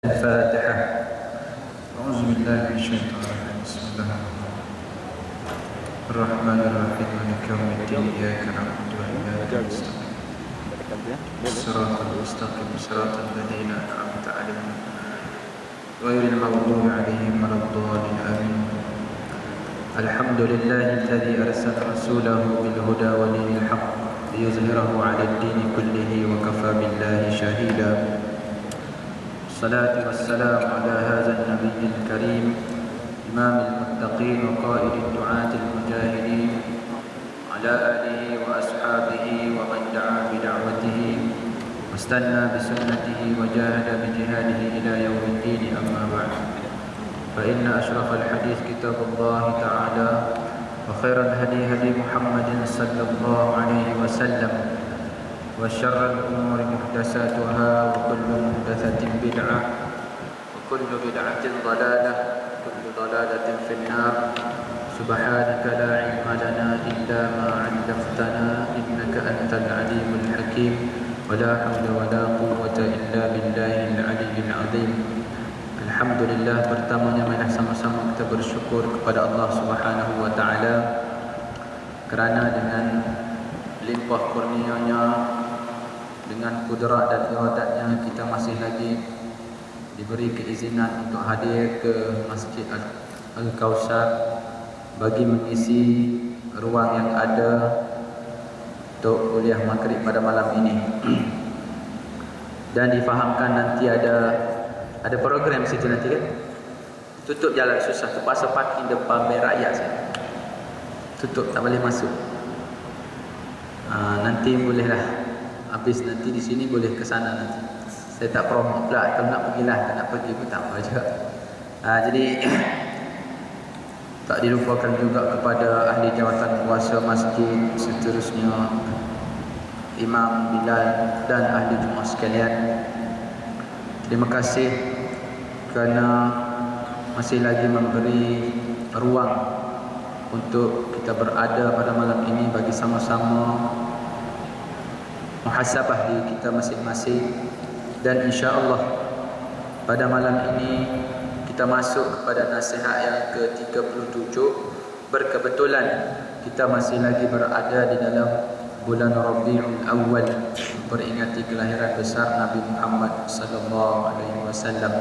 الفاتحة. أعوذ بالله من الشيطان الرجيم. بسم الله الرحمن الرحيم. مالك يوم الدين. إياك نعبد وإياك نستعين. الصراط المستقيم صراط الذين أنعمت عليهم غير المغضوب عليهم ولا الضالين. آمين. الحمد لله الذي أرسل رسوله بالهدى ودين الحق ليظهره على الدين كله وكفى بالله شهيدا. الصلاة والسلام على هذا النبي الكريم إمام المتقين وقائد الدعاة المجاهدين على آله وأصحابه ومن دعا بدعوته واستنى بسنته وجاهد بجهاده إلى يوم الدين. أما بعد، فإن أشرف الحديث كتاب الله تعالى وخير الهدي هدي محمد صلى الله عليه وسلم وشر الأمور محدثاتها وكل محدثة بدعة وكل بدعة ضلالة وكل ضلالة في النار. سبحانك لا علم لنا إلا ما علمتنا إنك أنت العليم الحكيم ولا حول ولا قوة إلا بالله العلي العظيم. Alhamdulillah, pertamanya marilah sama-sama kita bersyukur kepada Allah Subhanahu wa taala kerana dengan limpah kurnia-Nya, dengan kudrat dan iradatnya, kita masih lagi diberi keizinan untuk hadir ke Masjid Al-Kausar bagi mengisi ruang yang ada untuk kuliah maghrib pada malam ini. Dan difahamkan nanti ada program situ nanti kan. Tutup jalan susah, terpaksa parking depan Bank Rakyat saya. Tutup, tak boleh masuk. Nanti bolehlah, habis nanti di sini boleh ke sana nanti. Saya tak promote pula, kalau nak pergilah, tak nak pergi pun tak apa juga. Jadi tak dilupakan juga kepada ahli jawatan kuasa masjid, seterusnya Imam Bilal dan ahli Jumaat sekalian. Terima kasih kerana masih lagi memberi ruang untuk kita berada pada malam ini bagi sama-sama muhasabah diri kita masing-masing. Dan insya-Allah pada malam ini kita masuk kepada nasihat yang ke-37. Berkebetulan kita masih lagi berada di dalam bulan Rabiul Awal, memperingati kelahiran besar Nabi Muhammad sallallahu alaihi wasallam.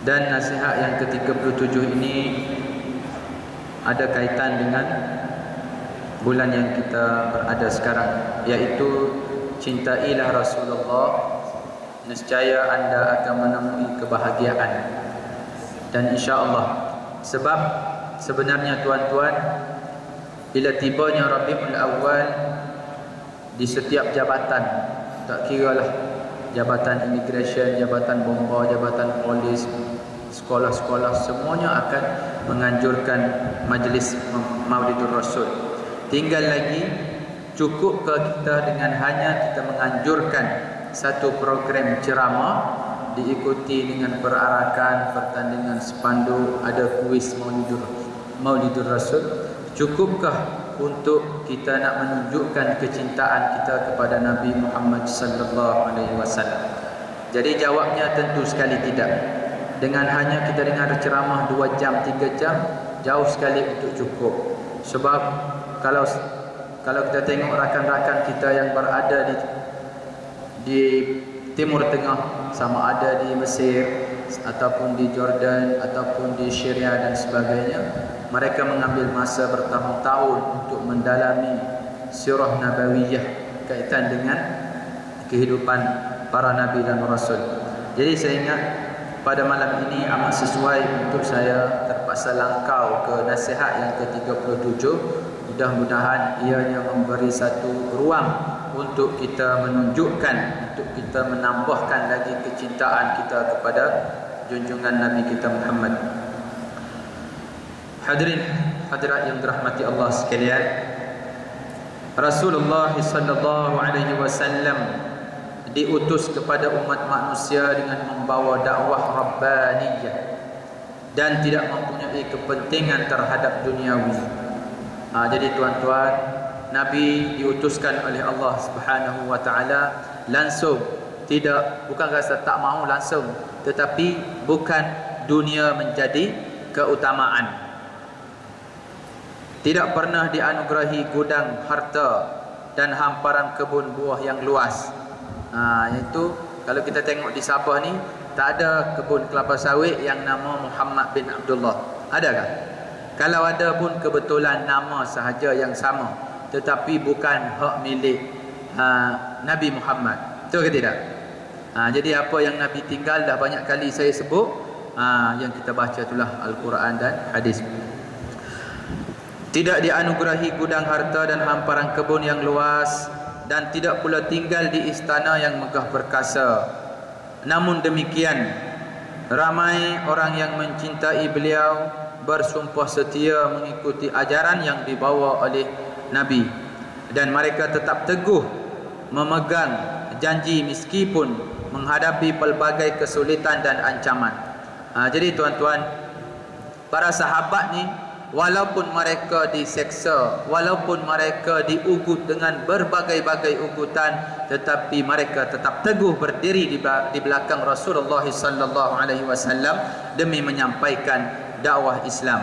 Dan nasihat yang ke-37 ini ada kaitan dengan bulan yang kita berada sekarang, iaitu cintailah Rasulullah, nescaya anda akan menemui kebahagiaan. Dan insya-Allah, sebab sebenarnya tuan-tuan, bila tibanya Rabiul Awal, di setiap jabatan, tak kiralah jabatan imigresen, jabatan bomba, jabatan polis, sekolah-sekolah, semuanya akan menganjurkan majlis Maulidur Rasul. Tinggal lagi, cukupkah kita dengan hanya kita menganjurkan satu program ceramah diikuti dengan perarakan, pertandingan spanduk, ada kuis Maulidur Rasul? Cukupkah untuk kita nak menunjukkan kecintaan kita kepada Nabi Muhammad sallallahu alaihi wasallam? Jadi jawabnya tentu sekali tidak. Dengan hanya kita dengar ceramah 2 jam, 3 jam, jauh sekali untuk cukup. Sebab kalau kita tengok rakan-rakan kita yang berada di Timur Tengah, sama ada di Mesir ataupun di Jordan ataupun di Syria dan sebagainya, mereka mengambil masa bertahun-tahun untuk mendalami sirah nabawiyah kaitan dengan kehidupan para nabi dan rasul. Jadi saya ingat pada malam ini amat sesuai untuk saya terpaksa langkau ke nasihat yang ke-37. Mudah-mudahan ianya memberi satu ruang untuk kita menunjukkan, untuk kita menambahkan lagi kecintaan kita kepada junjungan Nabi kita Muhammad. Hadirin hadirat yang dirahmati Allah sekalian, Rasulullah sallallahu alaihi wasallam diutus kepada umat manusia dengan membawa dakwah rabbaniyah dan tidak mempunyai kepentingan terhadap duniawi. Jadi tuan-tuan, Nabi diutuskan oleh Allah Subhanahu wa taala langsung Tidak, bukan rasa tak mahu langsung, tetapi bukan dunia menjadi keutamaan. Tidak pernah dianugerahi gudang harta dan hamparan kebun buah yang luas. Itu kalau kita tengok di Sabah ni, tak ada kebun kelapa sawit yang nama Muhammad bin Abdullah. Adakah? Kalau ada pun kebetulan nama sahaja yang sama, tetapi bukan hak milik Nabi Muhammad. Betul ke tidak? Jadi apa yang Nabi tinggal dah banyak kali saya sebut, yang kita baca itulah Al-Quran dan hadis. Tidak dianugerahi gudang harta dan hamparan kebun yang luas, dan tidak pula tinggal di istana yang megah perkasa. Namun demikian, ramai orang yang mencintai beliau bersumpah setia mengikuti ajaran yang dibawa oleh Nabi, dan mereka tetap teguh memegang janji meskipun menghadapi pelbagai kesulitan dan ancaman. Jadi tuan-tuan, para sahabat ni walaupun mereka diseksa, walaupun mereka diugut dengan berbagai-bagai ugutan, tetapi mereka tetap teguh berdiri di belakang Rasulullah sallallahu alaihi wasallam demi menyampaikan dakwah Islam.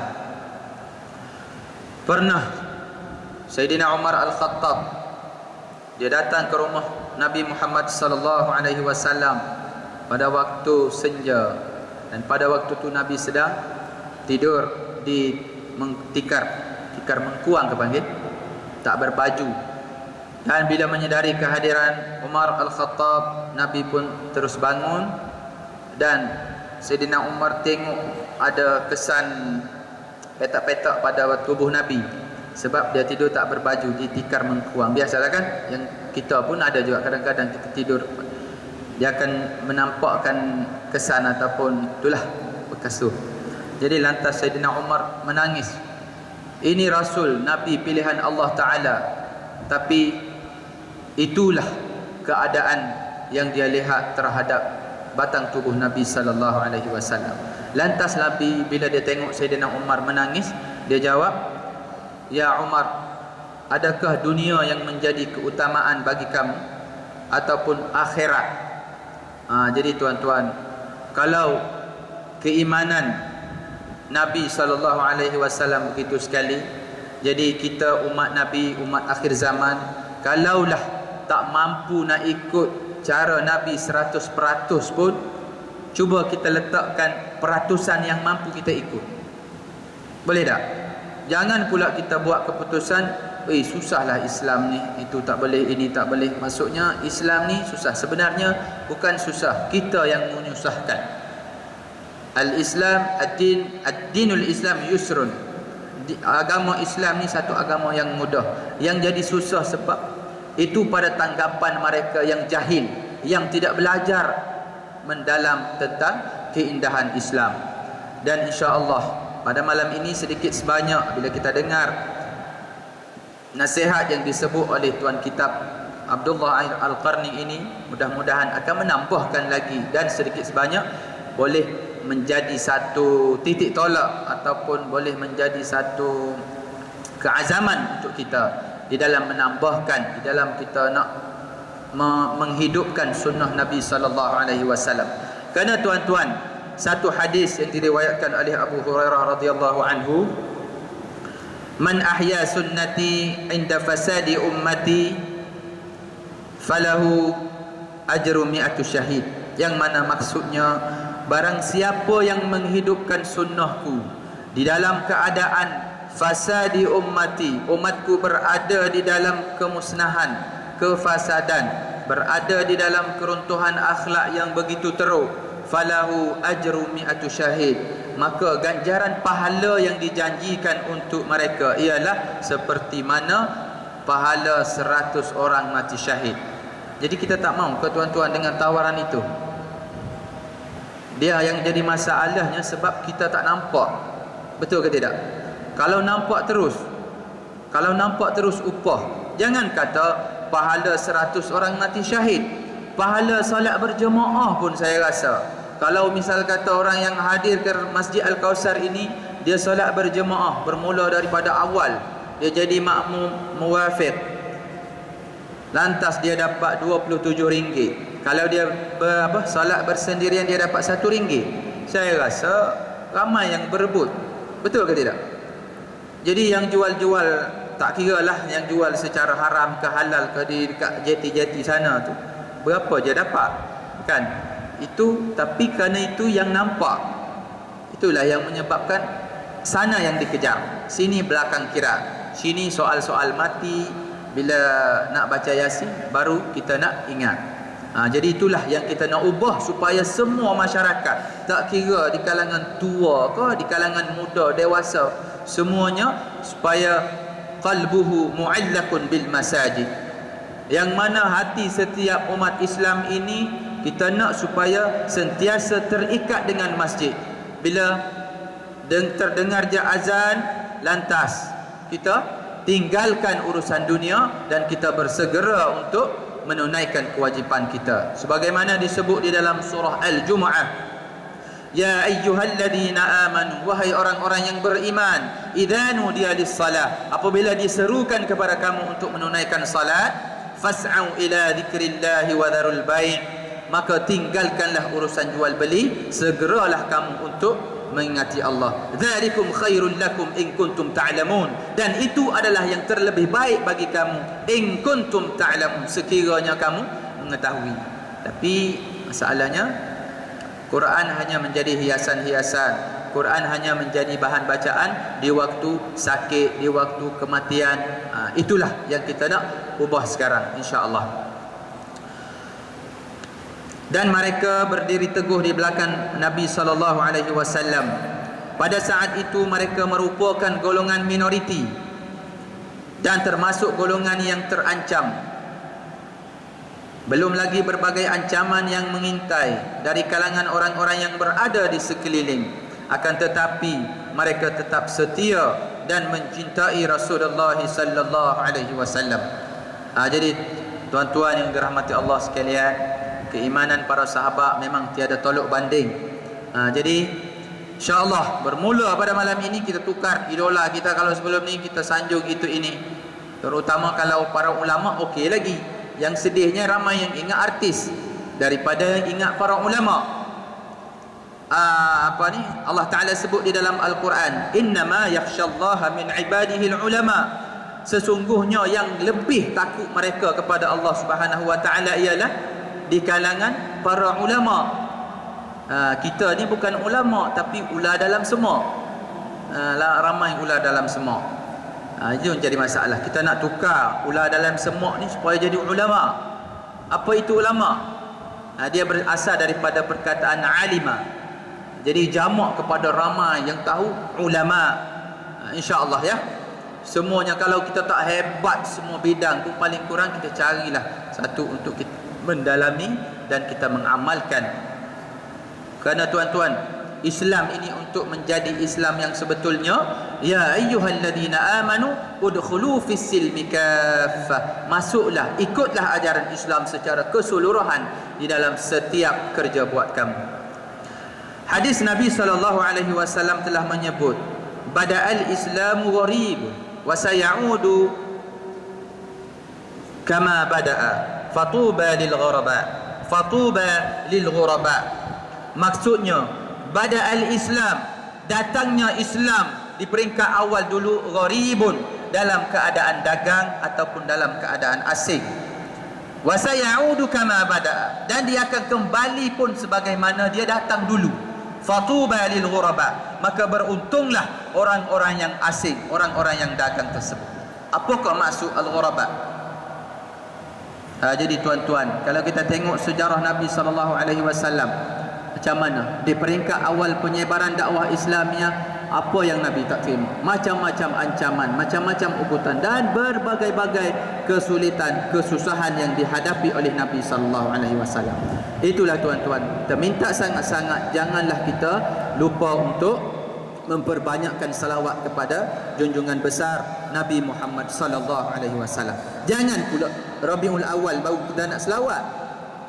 Pernah Sayyidina Umar Al-Khattab, dia datang ke rumah Nabi Muhammad sallallahu alaihi wasallam pada waktu senja, dan pada waktu tu Nabi sedang tidur di tikar mengkuang kepanggil, tak berbaju. Dan bila menyedari kehadiran Umar Al-Khattab, Nabi pun terus bangun, dan Sayyidina Umar tengok ada kesan petak-petak pada tubuh Nabi, sebab dia tidur tak berbaju di tikar mengkuang. Biasalah kan, yang kita pun ada juga kadang-kadang kita tidur, dia akan menampakkan kesan ataupun itulah bekas tu. Jadi lantas Sayyidina Umar menangis. Ini Rasul, Nabi pilihan Allah Ta'ala, tapi itulah keadaan yang dia lihat terhadap batang tubuh Nabi sallallahu alaihi wasallam. Lantas Nabi bila dia tengok Sayyidina Umar menangis, dia jawab, "Ya Umar, adakah dunia yang menjadi keutamaan bagi kamu ataupun akhirat?" Jadi tuan-tuan, kalau keimanan Nabi sallallahu alaihi wasallam begitu sekali, jadi kita umat Nabi, umat akhir zaman, kalaulah tak mampu nak ikut cara Nabi 100% pun, cuba kita letakkan peratusan yang mampu kita ikut. Boleh tak? Jangan pula kita buat keputusan, susahlah Islam ni, itu tak boleh, ini tak boleh. Maksudnya Islam ni susah. Sebenarnya bukan susah, kita yang menyusahkan. Al-Islam, ad-dinul Islam yusrun. Agama Islam ni satu agama yang mudah. Yang jadi susah sebab itu pada tanggapan mereka yang jahil, yang tidak belajar mendalam tentang keindahan Islam. Dan insya-Allah pada malam ini sedikit sebanyak bila kita dengar nasihat yang disebut oleh tuan kitab Abdullah Al-Qarni ini, mudah-mudahan akan menambahkan lagi dan sedikit sebanyak boleh menjadi satu titik tolak ataupun boleh menjadi satu keazaman untuk kita di dalam menambahkan, di dalam kita nak menghidupkan sunnah Nabi sallallahu alaihi wasallam. Kerana tuan-tuan, satu hadis yang diriwayatkan oleh Abu Hurairah radhiyallahu anhu, "Man ahya sunnati inda fasadi ummati falahu ajru mi'atu syahid." Yang mana maksudnya, barang siapa yang menghidupkan sunnahku di dalam keadaan fasadi ummati, umatku berada di dalam kemusnahan, kefasadan, berada di dalam keruntuhan akhlak yang begitu teruk, falahu ajru mi'atu syahid, maka ganjaran pahala yang dijanjikan untuk mereka ialah seperti mana pahala 100 orang mati syahid. Jadi kita tak mahu ke tuan-tuan dengan tawaran itu? Dia yang jadi masalahnya sebab kita tak nampak. Betul ke tidak? Kalau nampak terus upah, jangan kata pahala 100 orang mati syahid, pahala solat berjemaah pun saya rasa, kalau misal kata orang yang hadir ke Masjid Al-Kausar ini, dia solat berjemaah bermula daripada awal, dia jadi makmum muwafiq, lantas dia dapat RM27, Kalau dia solat bersendirian dia dapat RM1. Saya rasa ramai yang berebut. Betul ke tidak? Jadi yang jual-jual, tak kira lah yang jual secara haram ke halal ke di dekat jeti-jeti sana tu, berapa je dapat kan? Itu, tapi kerana itu yang nampak, itulah yang menyebabkan sana yang dikejar, sini belakang kira, sini soal-soal mati, bila nak baca Yasin baru kita nak ingat. Jadi itulah yang kita nak ubah, supaya semua masyarakat, tak kira di kalangan tua ke di kalangan muda dewasa, semuanya, supaya qalbuhu mu'allakun bil masajid, yang mana hati setiap umat Islam ini kita nak supaya sentiasa terikat dengan masjid. Bila terdengar je azan, lantas kita tinggalkan urusan dunia dan kita bersegera untuk menunaikan kewajipan kita, sebagaimana disebut di dalam surah Al-Jumu'ah, ya ayyuhalladzina amanu, wahai orang-orang yang beriman, idza nudiya lis-salah, apabila diserukan kepada kamu untuk menunaikan salat, fas'au ila dzikrillahi wa dzarul bai', maka tinggalkanlah urusan jual beli, segeralah kamu untuk mengingati Allah. Dzalikum khairul lakum in kuntum ta'lamun, dan itu adalah yang terlebih baik bagi kamu, in kuntum ta'lamun, sekiranya kamu mengetahui. Tapi masalahnya, Quran hanya menjadi hiasan-hiasan, Quran hanya menjadi bahan bacaan di waktu sakit, di waktu kematian. Itulah yang kita nak ubah sekarang, insya-Allah. Dan mereka berdiri teguh di belakang Nabi SAW. Pada saat itu mereka merupakan golongan minoriti dan termasuk golongan yang terancam. Belum lagi berbagai ancaman yang mengintai dari kalangan orang-orang yang berada di sekeliling. Akan tetapi mereka tetap setia dan mencintai Rasulullah SAW. Jadi tuan-tuan yang dirahmati Allah sekalian, keimanan para sahabat memang tiada tolok banding. Jadi insya-Allah bermula pada malam ini kita tukar idola kita. Kalau sebelum ni kita sanjung itu ini, terutama kalau para ulama, okey lagi. Yang sedihnya ramai yang ingat artis daripada yang ingat para ulama. Allah Ta'ala sebut di dalam Al-Quran, innama yakhshallaha min ibadihi ulama, sesungguhnya yang lebih takut mereka kepada Allah Subhanahu wa Ta'ala ialah di kalangan para ulama. Kita ni bukan ulama, tapi ular dalam semua. Ramai ular dalam semua. Itu yang jadi masalah. Kita nak tukar ular dalam semua ni supaya jadi ulama. Apa itu ulama? Dia berasal daripada perkataan alima. Jadi jamak kepada ramai yang tahu, ulama. InsyaAllah ya. Semuanya, kalau kita tak hebat semua bidang tu, paling kurang kita carilah satu untuk kita mendalami dan kita mengamalkan. Kerana tuan-tuan, Islam ini untuk menjadi Islam yang sebetulnya, ya ayyuhalladzina amanu udkhulu fis-silmi kaffah, masuklah, ikutlah ajaran Islam secara keseluruhan di dalam setiap kerja buat kamu. Hadis Nabi SAW telah menyebut, bada'al islamu gharib wa sayaudu kama bada'a fatuba lil ghuraba, fatuba lil ghuraba. Maksudnya, bada'al Islam, datangnya Islam di peringkat awal dulu gharibun, dalam keadaan dagang ataupun dalam keadaan asing. Wa sayaudu kama bada'a, dan dia akan kembali pun sebagaimana dia datang dulu. Fatuba lil ghuraba, maka beruntunglah orang-orang yang asing, orang-orang yang dagang tersebut. Apakah maksud al-ghuraba? Jadi tuan-tuan, kalau kita tengok sejarah Nabi SAW, macam mana di peringkat awal penyebaran dakwah Islamiah, apa yang Nabi tak terima, macam-macam ancaman, macam-macam ugutan dan berbagai-bagai kesulitan, kesusahan yang dihadapi oleh Nabi SAW. Itulah tuan-tuan, kita minta sangat-sangat janganlah kita lupa untuk memperbanyakkan salawat kepada junjungan besar Nabi Muhammad SAW. Jangan pula Rabiul Awal baru kita nak selawat,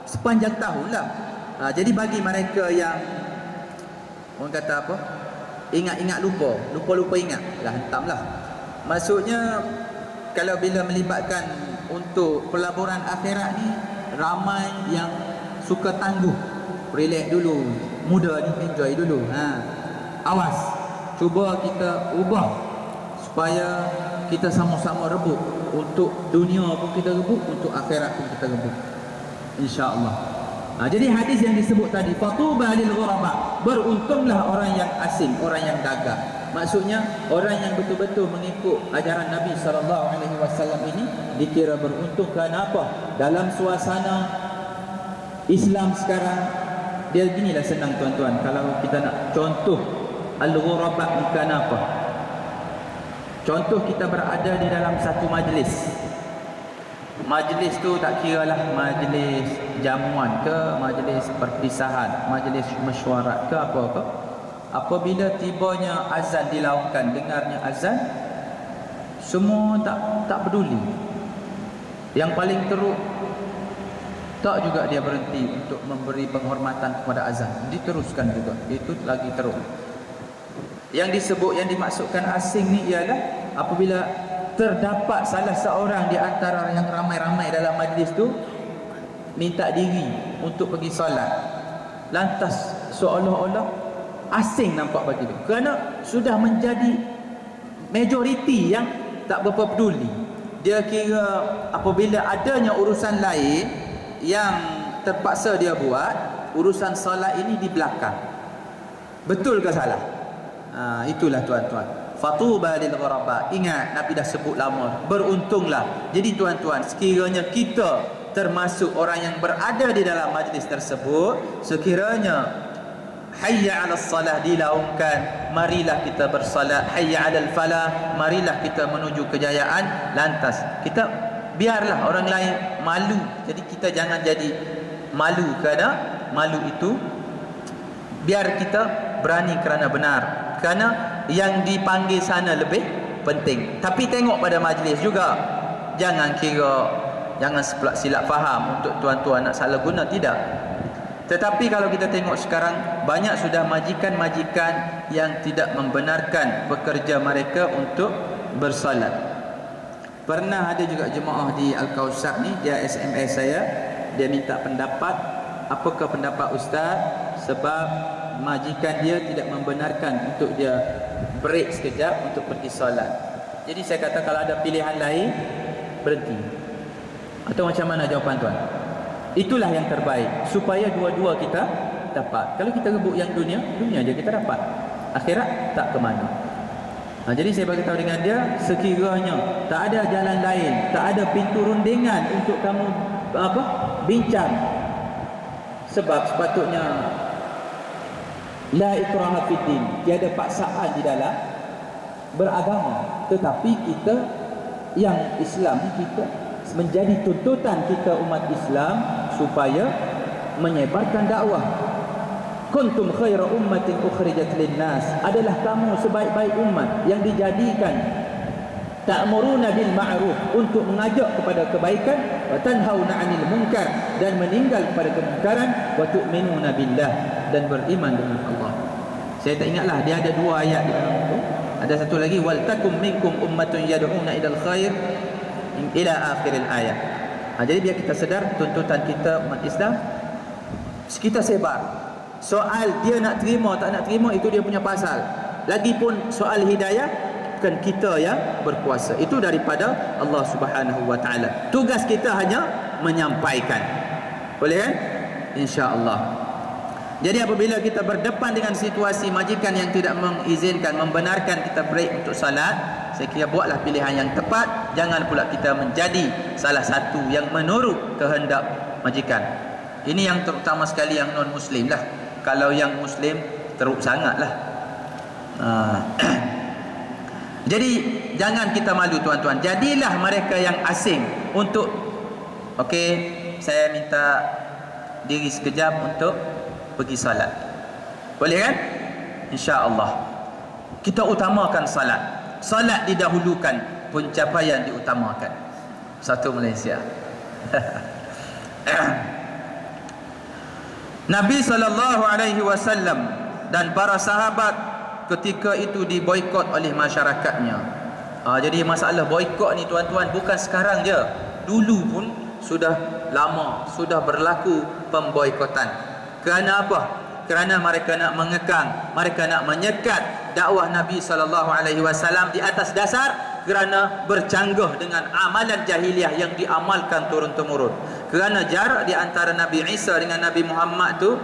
sepanjang tahunlah. Jadi bagi mereka yang orang kata apa, ingat-ingat lupa ingat lah, hentamlah. Maksudnya kalau bila melibatkan untuk pelaburan akhirat ni, ramai yang suka tangguh, relax dulu, muda ni enjoy dulu. Awas, cuba kita ubah supaya kita sama-sama rebut. Untuk dunia pun kita rebut, untuk akhirat pun kita rebut, insya-Allah. Jadi hadis yang disebut tadi, fatuba lil ghuraba, beruntunglah orang yang asing, orang yang dagang. Maksudnya orang yang betul-betul mengikut ajaran Nabi SAW ini dikira beruntung. Kenapa? Dalam suasana Islam sekarang, dia ginilah senang tuan-tuan. Kalau kita nak contoh al-ghuraba bukan apa. Contoh kita berada di dalam satu majlis. Majlis tu tak kira lah majlis jamuan ke, majlis perpisahan, majlis mesyuarat ke apa ke. Apabila tibanya azan dilaungkan, dengarnya azan, semua tak peduli. Yang paling teruk, tak juga dia berhenti untuk memberi penghormatan kepada azan, diteruskan juga. Itu lagi teruk. Yang disebut, yang dimaksudkan asing ni ialah apabila terdapat salah seorang di antara yang ramai-ramai dalam majlis tu minta diri untuk pergi solat, lantas seolah-olah asing nampak bagi dia, kerana sudah menjadi majoriti yang tak berapa peduli. Dia kira apabila adanya urusan lain yang terpaksa dia buat, urusan solat ini di belakang. Betul ke salah? Itulah tuan-tuan, fatuba lil ghuraba. Ingat, Nabi dah sebut lama, beruntunglah. Jadi tuan-tuan, sekiranya kita termasuk orang yang berada di dalam majlis tersebut, sekiranya hayya 'alas salah dilaungkan, marilah kita bersalat, hayya 'alal falah, marilah kita menuju kejayaan, lantas kita biarlah orang lain malu. Jadi kita jangan jadi malu, kerana malu itu biar kita berani kerana benar, kerana yang dipanggil sana lebih penting. Tapi tengok pada majlis juga, jangan silap faham untuk tuan-tuan nak salah guna, tidak. Tetapi kalau kita tengok sekarang, banyak sudah majikan-majikan yang tidak membenarkan pekerja mereka untuk bersalat. Pernah ada juga jemaah di Al-Kausar ni, dia SMS saya, dia minta pendapat, apakah pendapat ustaz, sebab majikan dia tidak membenarkan untuk dia break sekejap untuk pergi solat. Jadi saya kata, kalau ada pilihan lain, berhenti. Atau macam mana jawapan tuan? Itulah yang terbaik, supaya dua-dua kita dapat. Kalau kita rebut yang dunia je kita dapat, akhirat tak ke mana. Jadi saya bagi tahu dengan dia, sekiranya tak ada jalan lain, tak ada pintu rundingan untuk kamu bincang, sebab sepatutnya la ikraha fid din, tiada paksaan di dalam beragama. Tetapi kita yang Islam, kita menjadi tuntutan kita umat Islam supaya menyebarkan dakwah. Kuntum khaira ummatin ukhrijat linnas, adalah kamu sebaik-baik umat yang dijadikan ta'muruna bil ma'ruf, untuk mengajak kepada kebaikan, wa tanhauna 'anil munkar, dan meninggal kepada kemungkaran, wa tu'minuna billah, dan beriman dengan Allah. Saya tak ingatlah, dia ada dua ayat di dalam itu. Ada satu lagi, wal takum minkum ummatun yad'una ilal khair ila akhiril ayat. Jadi biar kita sedar tuntutan kita umat Islam, kita sebar. Soal dia nak terima tak nak terima, itu dia punya pasal. Lagipun soal hidayah, bukan kita yang berkuasa, itu daripada Allah Subhanahu wa taala. Tugas kita hanya menyampaikan. Boleh kan? Insya-Allah. Jadi apabila kita berdepan dengan situasi majikan yang tidak mengizinkan, membenarkan kita break untuk salat, saya kira buatlah pilihan yang tepat. Jangan pula kita menjadi salah satu yang menurut kehendak majikan. Ini yang terutama sekali yang non-muslim lah. Kalau yang muslim teruk sangatlah. Jadi jangan kita malu tuan-tuan. Jadilah mereka yang asing untuk, okey, saya minta diri sekejap untuk pergi salat. Boleh kan? Insya-Allah. Kita utamakan salat. Salat didahulukan, pencapaian diutamakan. Satu Malaysia. Nabi SAW dan para sahabat ketika itu diboikot oleh masyarakatnya. Jadi masalah boikot ni tuan-tuan bukan sekarang je. Dulu pun sudah lama sudah berlaku pemboikotan. Kerana apa? Kerana mereka nak mengekang, mereka nak menyekat dakwah Nabi SAW di atas dasar kerana bercanggah dengan amalan jahiliah yang diamalkan turun-temurun. Kerana jarak di antara Nabi Isa dengan Nabi Muhammad tu,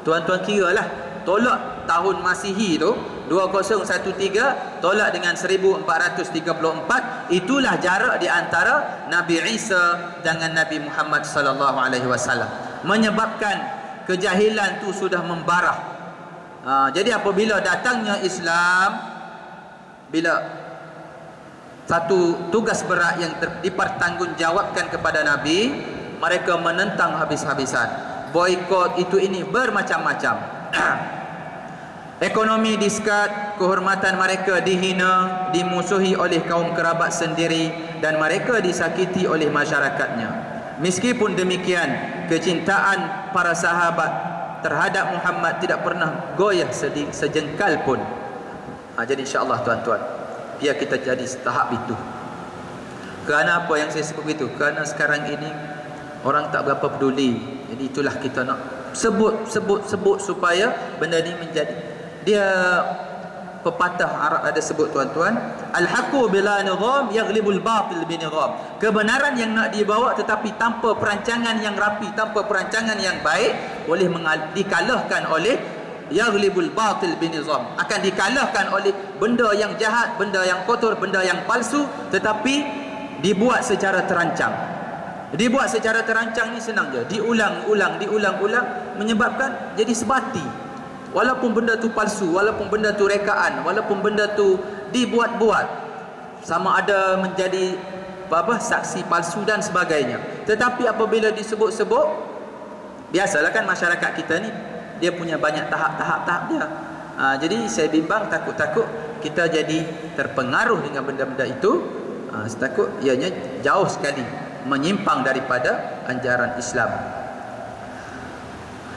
tuan-tuan kira lah, tolak tahun Masihi tu 2013 tolak dengan 1434, itulah jarak di antara Nabi Isa dengan Nabi Muhammad SAW, menyebabkan kejahilan tu sudah membarah. Jadi apabila datangnya Islam, bila satu tugas berat yang dipertanggungjawabkan kepada Nabi, mereka menentang habis-habisan. Boikot itu ini bermacam-macam. Ekonomi diskat, kehormatan mereka dihina, dimusuhi oleh kaum kerabat sendiri, dan mereka disakiti oleh masyarakatnya. Meskipun demikian, kecintaan para sahabat terhadap Muhammad tidak pernah goyah sejengkal pun. Jadi insya-Allah tuan-tuan, biar kita jadi tahap itu. Kerana apa yang saya sebut itu? Kerana sekarang ini orang tak berapa peduli. Jadi itulah kita nak sebut supaya benda ni menjadi, dia pepatah Arab ada sebut tuan-tuan, al-haqqu bila nizam yaghlibul batil binizam. Kebenaran yang nak dibawa tetapi tanpa perancangan yang rapi, tanpa perancangan yang baik, boleh dikalahkan oleh yaghlibul batil binizam, akan dikalahkan oleh benda yang jahat, benda yang kotor, benda yang palsu, tetapi dibuat secara terancang. Dibuat secara terancang ni senang je, diulang-ulang menyebabkan jadi sebati. Walaupun benda tu palsu, walaupun benda tu rekaan, walaupun benda tu dibuat-buat, sama ada menjadi saksi palsu dan sebagainya. Tetapi apabila disebut-sebut, biasalah kan masyarakat kita ni, dia punya banyak tahap-tahap dia. Jadi saya bimbang, takut-takut kita jadi terpengaruh dengan benda-benda itu. Setakut ianya jauh sekali menyimpang daripada anjaran Islam.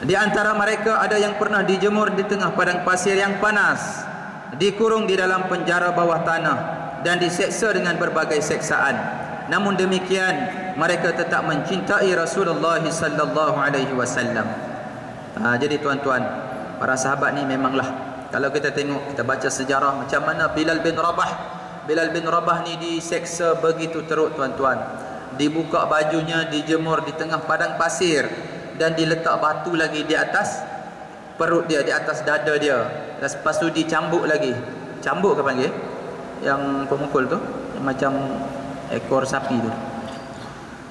Di antara mereka ada yang pernah dijemur di tengah padang pasir yang panas, dikurung di dalam penjara bawah tanah, dan diseksa dengan berbagai seksaan. Namun demikian, mereka tetap mencintai Rasulullah sallallahu alaihi wasallam. Jadi tuan-tuan, para sahabat ni memanglah, kalau kita tengok, kita baca sejarah macam mana Bilal bin Rabah ni diseksa begitu teruk tuan-tuan. Dibuka bajunya, dijemur di tengah padang pasir, dan diletak batu lagi di atas perut dia, di atas dada dia. Lepas tu dicambuk lagi. Cambuk ke panggil? Yang pemukul tu, yang macam ekor sapi tu.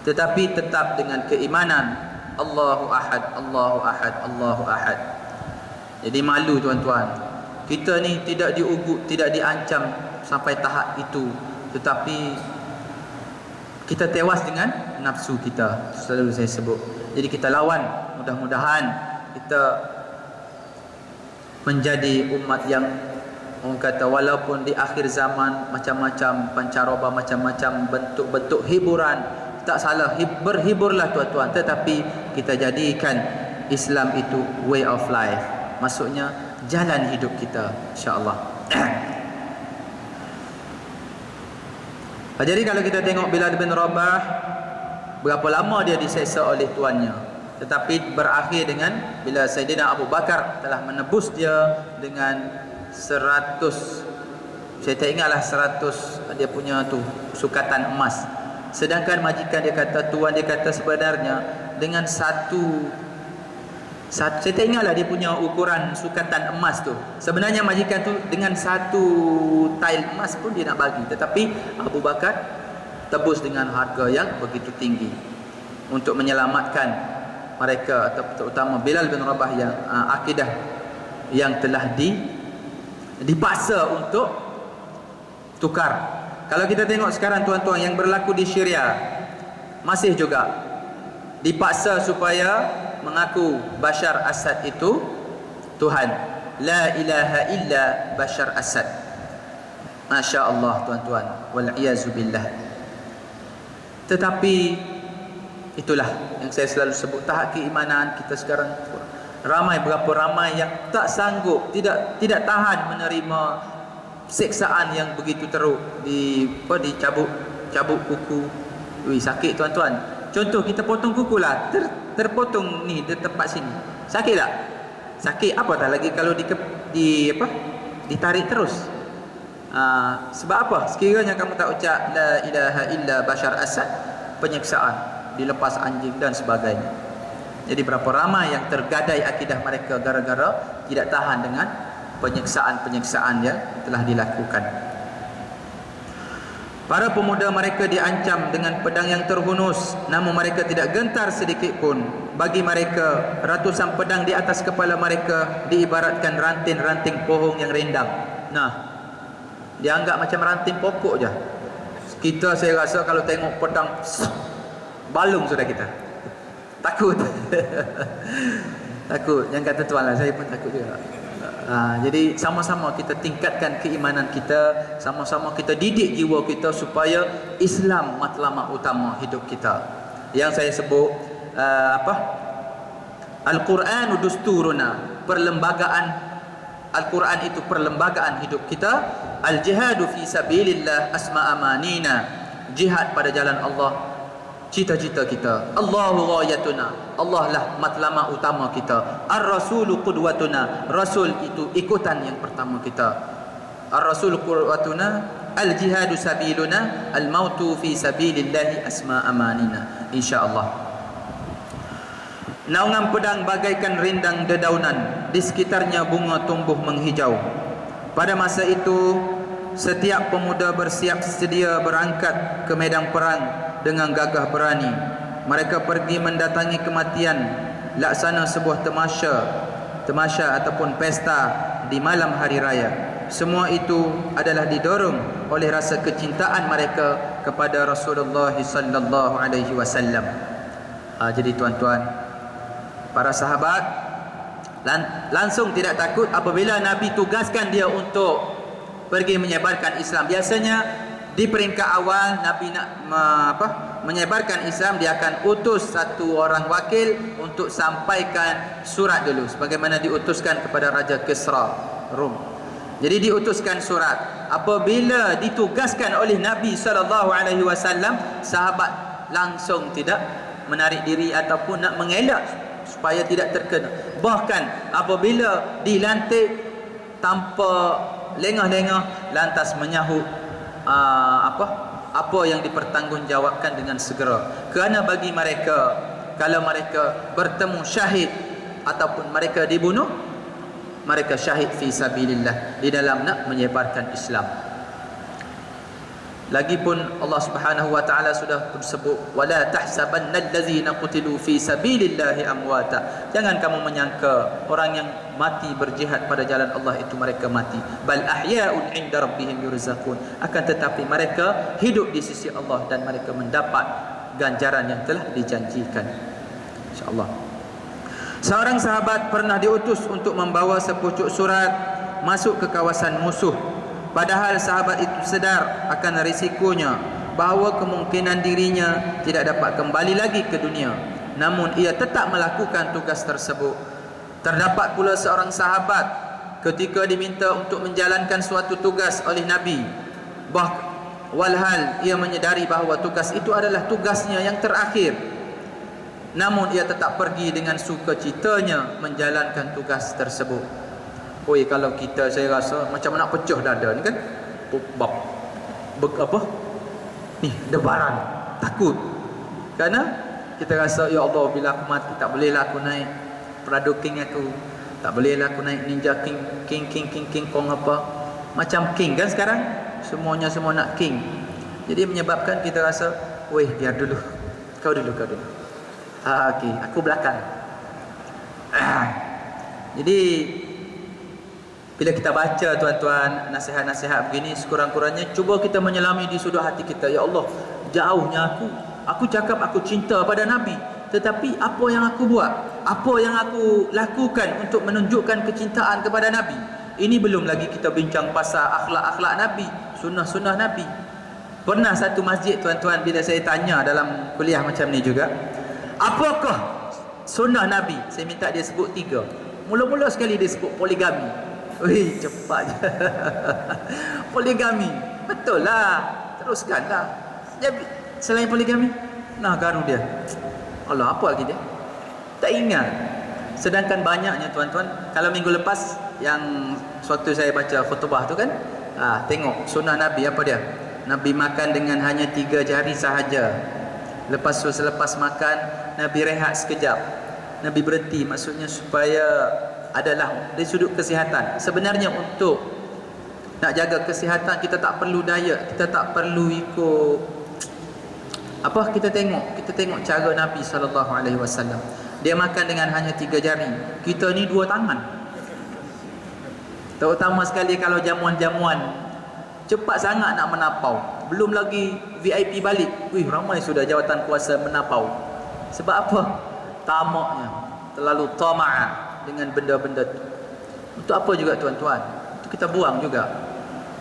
Tetapi tetap dengan keimanan, Allahu Ahad, Allahu Ahad, Allahu Ahad. Jadi malu tuan-tuan. Kita ni tidak diugut, tidak diancam sampai tahap itu, tetapi kita tewas dengan nafsu kita. Selalu saya sebut. Jadi kita lawan. Mudah-mudahan kita menjadi umat yang, orang kata, walaupun di akhir zaman macam-macam pancaroba, macam-macam bentuk-bentuk hiburan, tak salah, berhiburlah tuan-tuan, tetapi kita jadikan Islam itu way of life. Maksudnya jalan hidup kita, insya-Allah. Jadi kalau kita tengok Bilal bin Rabah, berapa lama dia diseksa oleh tuannya, tetapi berakhir dengan bila Sayyidina Abu Bakar telah menebus dia dengan 100, saya tak ingatlah 100 dia punya tu sukatan emas. Sedangkan majikan dia kata, tuan dia kata sebenarnya dengan saya tak ingatlah dia punya ukuran sukatan emas tu. Sebenarnya majikan tu dengan 1 tail emas pun dia nak bagi, tetapi Abu Bakar tebus dengan harga yang begitu tinggi untuk menyelamatkan mereka, terutama Bilal bin Rabah yang akidah yang telah dipaksa untuk tukar. Kalau kita tengok sekarang tuan-tuan, yang berlaku di Syria masih juga dipaksa supaya mengaku Bashar Assad itu Tuhan. La ilaha illa Bashar Assad. Masya Allah tuan-tuan, wal'iyazubillah. Tetapi itulah yang saya selalu sebut, tahap keimanan kita sekarang. Berapa ramai yang tak sanggup, tidak tahan menerima seksaan yang begitu teruk, dicabut kuku. Sakit tuan-tuan. Contoh kita potong kuku lah, terpotong ni di tempat sini. Sakit tak? Sakit. Apa tak lagi kalau ditarik terus. Sebab apa? Sekiranya kamu tak ucap la ilaha illa bashar asad, penyiksaan, dilepas anjing dan sebagainya. Jadi berapa ramai yang tergadai akidah mereka gara-gara tidak tahan dengan penyiksaan-penyiksaan yang telah dilakukan. Para pemuda mereka diancam dengan pedang yang terhunus, namun mereka tidak gentar sedikit pun. Bagi mereka, ratusan pedang di atas kepala mereka diibaratkan ranting-ranting pohon yang rindang. Nah, dianggap macam ranting pokok je. Kita saya rasa kalau tengok pedang, balung sudah kita. Takut. Takut. Yang kata tuan lah, saya pun takut juga. Jadi sama-sama kita tingkatkan keimanan kita, sama-sama kita didik jiwa kita supaya Islam matlamat utama hidup kita. Yang saya sebut Al-Quran dusturuna, perlembagaan Al-Quran itu perlembagaan hidup kita. Al-jihadu fi sabilillah asma amanina, jihad pada jalan Allah cita-cita kita. Allahu ghayatuna, Allah lah matlamat utama kita. Ar-rasulu qudwatuna, rasul itu ikutan yang pertama kita. Ar-rasulu qudwatuna, al-jihadu sabiluna, al-mautu fi sabilillahi asma amanina. InsyaAllah. Naungan pedang bagaikan rindang dedaunan, di sekitarnya bunga tumbuh menghijau. Pada masa itu, setiap pemuda bersiap sedia berangkat ke medan perang dengan gagah berani. Mereka pergi mendatangi kematian, laksana sebuah tamasya ataupun pesta di malam hari raya. Semua itu adalah didorong oleh rasa kecintaan mereka kepada Rasulullah sallallahu alaihi wasallam. Jadi tuan-tuan, para sahabat langsung tidak takut apabila Nabi tugaskan dia untuk pergi menyebarkan Islam. Biasanya di peringkat awal Nabi nak menyebarkan Islam, dia akan utus satu orang wakil untuk sampaikan surat dulu, sebagaimana diutuskan kepada Raja Kisra Rom. Jadi diutuskan surat. Apabila ditugaskan oleh Nabi SAW, sahabat langsung tidak menarik diri ataupun nak mengelak supaya tidak terkena. Bahkan apabila dilantik tanpa lengah-lengah, lantas menyahut apa yang dipertanggungjawabkan dengan segera. Kerana bagi mereka, kalau mereka bertemu syahid ataupun mereka dibunuh, mereka syahid fi sabilillah, di dalam nak menyebarkan Islam. Lagipun Allah Subhanahu wa taala sudah sebut, wala tahsabanna allazina qutilu fi sabilillahi amwata. Jangan kamu menyangka orang yang mati berjihad pada jalan Allah itu mereka mati. Bal ahya'un 'inda rabbihim yurzaqun. Akan tetapi mereka hidup di sisi Allah dan mereka mendapat ganjaran yang telah dijanjikan. Insya-Allah. Seorang sahabat pernah diutus untuk membawa sepucuk surat masuk ke kawasan musuh. Padahal sahabat itu sedar akan risikonya, bahawa kemungkinan dirinya tidak dapat kembali lagi ke dunia. Namun ia tetap melakukan tugas tersebut. Terdapat pula seorang sahabat ketika diminta untuk menjalankan suatu tugas oleh Nabi, walhal ia menyedari bahawa tugas itu adalah tugasnya yang terakhir, namun ia tetap pergi dengan sukacitanya menjalankan tugas tersebut. Oi, kalau kita, saya rasa macam nak pecah dada ni kan. Ni debaran, takut. Kerana kita rasa, ya Allah, bila aku mati tak bolehlah aku naik Prado King aku, tak bolehlah aku naik Ninja King Kong apa. Macam King kan sekarang, semuanya semua nak King. Jadi menyebabkan kita rasa, weh, biar dulu. Kau dulu. Okey, aku belakang. Jadi bila kita baca tuan-tuan nasihat-nasihat begini, sekurang-kurangnya cuba kita menyelami di sudut hati kita. Ya Allah, jauhnya aku cakap aku cinta pada Nabi, tetapi apa yang aku buat, apa yang aku lakukan untuk menunjukkan kecintaan kepada Nabi? Ini belum lagi kita bincang pasal akhlak-akhlak Nabi, sunnah-sunnah Nabi. Pernah satu masjid tuan-tuan, bila saya tanya dalam kuliah macam ni juga, apakah sunnah Nabi? Saya minta dia sebut 3. Mula-mula sekali dia sebut poligami. Wih, cepat je. Poligami. Betul lah. Teruskanlah. Selain poligami, Nah garu dia. Allah, apa lagi dia? Tak ingat. Sedangkan banyaknya tuan-tuan, kalau minggu lepas yang suatu saya baca khutbah tu kan, tengok sunnah Nabi apa dia? Nabi makan dengan hanya 3 jari sahaja. Lepas tu selepas makan Nabi rehat sekejap. Nabi berhenti, maksudnya supaya adalah dari sudut kesihatan. Sebenarnya untuk nak jaga kesihatan kita tak perlu diet, kita tak perlu ikut apa, kita tengok cara Nabi SAW. Dia makan dengan hanya 3 jari. Kita ni 2 tangan. Terutama sekali kalau jamuan-jamuan cepat sangat nak menapau. Belum lagi VIP balik. Ramai sudah jawatan kuasa menapau. Sebab apa? Tamaknya. Terlalu tama'ah dengan benda-benda tu. Untuk apa juga tuan-tuan? Itu kita buang juga.